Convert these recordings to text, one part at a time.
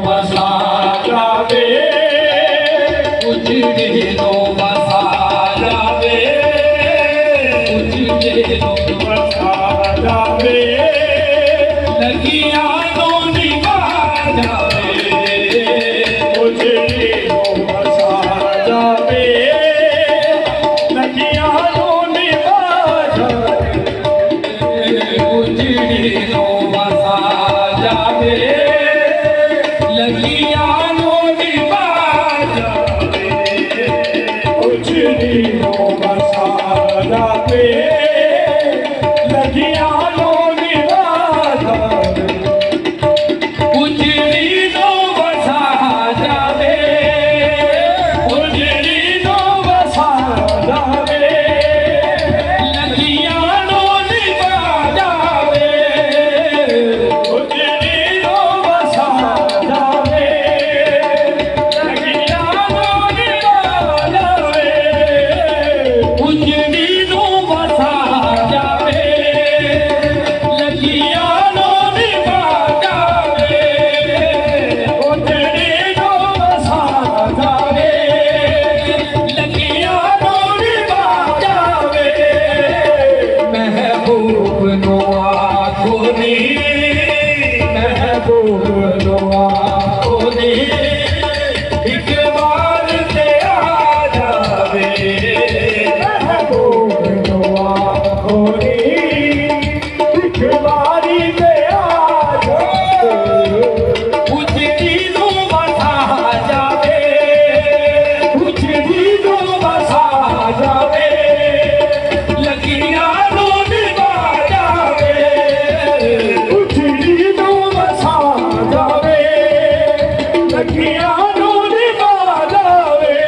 बसा जावे उजड़े लो बसा जावे उजड़े लो बसा जावे लगिया लो निभा जावे उजड़े लो बसा जावे लगिया लो निभा जावे उजड़े लो बसा जावे लगिया लो निभा जावे उजड़ी लो बसा जावे लगिया लो निभा जावे उजड़ी लो बसा जावे उजड़ी लो बसा जावे लगिया लो निभा जावे उजड़ी लो बसा जावे लगिया लो निभा जावे उजड़ी लो बसा जावे लगिया लो निभा जावे उजड़ी लो बसा जावे लगिया लो निभा जावे महबूब नो आँखों महबूब नो आँखों एक बार ते आ जावे महबूब नो आँखों एक बारी ते आ जावे उजड़ी लो बसा जावे उजड़ी लो बसा जावे लगिया लो निभा जावे उजड़ी लो बसा जावे लगिया लो निभा जावे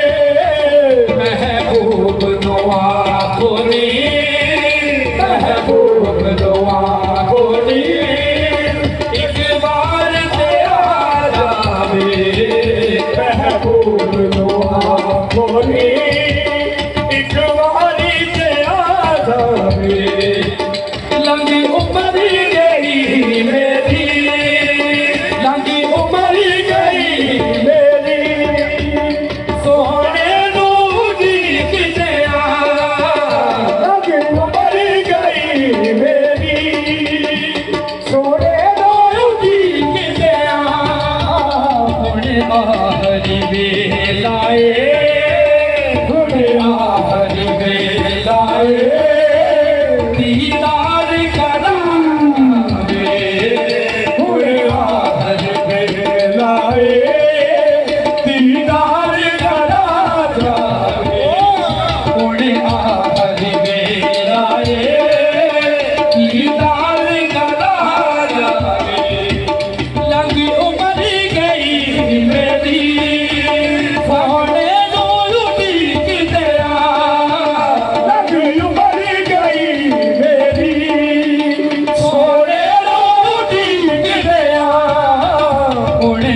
महबूब नो आँखों महबूब नो आँखों एक बार ते आ जावे महबूब नो आँखों एक बारी ते आ जावे लंगी उम्र गई मेरी लंगी उम्र गई मेरी सोहने नू उड़ीक दिया लंगी उम्र गई मेरी सोहने नू उड़ीक दिया हुणे आखरी वेलाए हुणे आखरी वेलाए दीदार करावे हुणे आखरी वेलाए दीदार करा जावे हुणे आखरी वेलाए दीदार करा जावे लंगी उम्र गई मेरी सोहने नू उड़ीक दिया लंगी उम्र गई मेरी सोहने नू उड़ीक दिया हुणे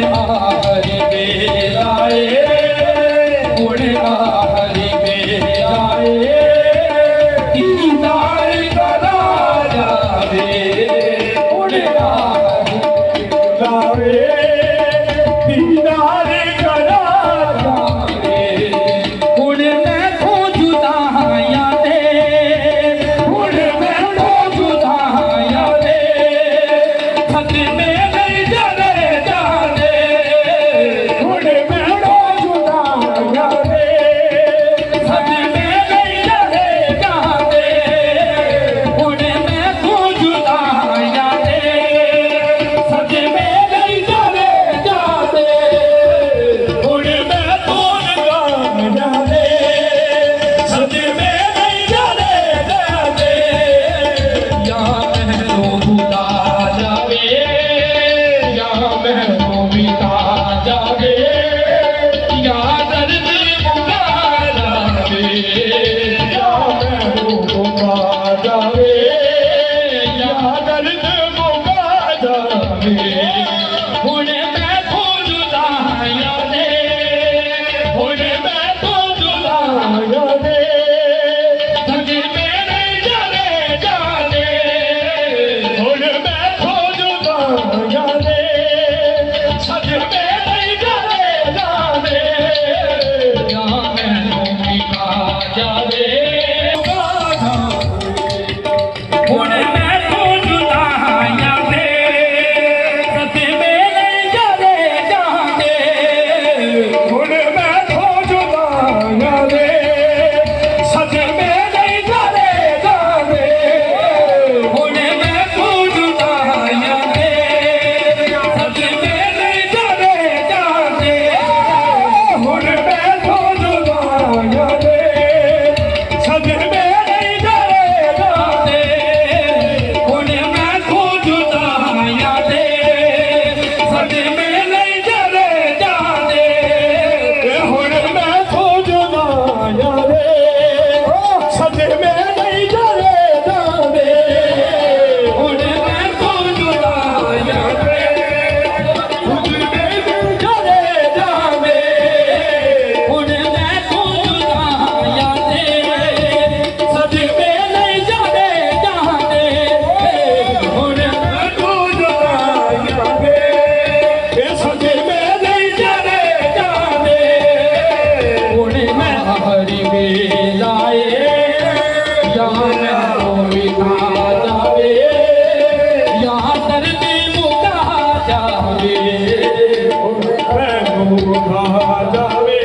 ਜਾਵੇ ਮੈਨੂੰ ਖਾ ਜਾਵੇ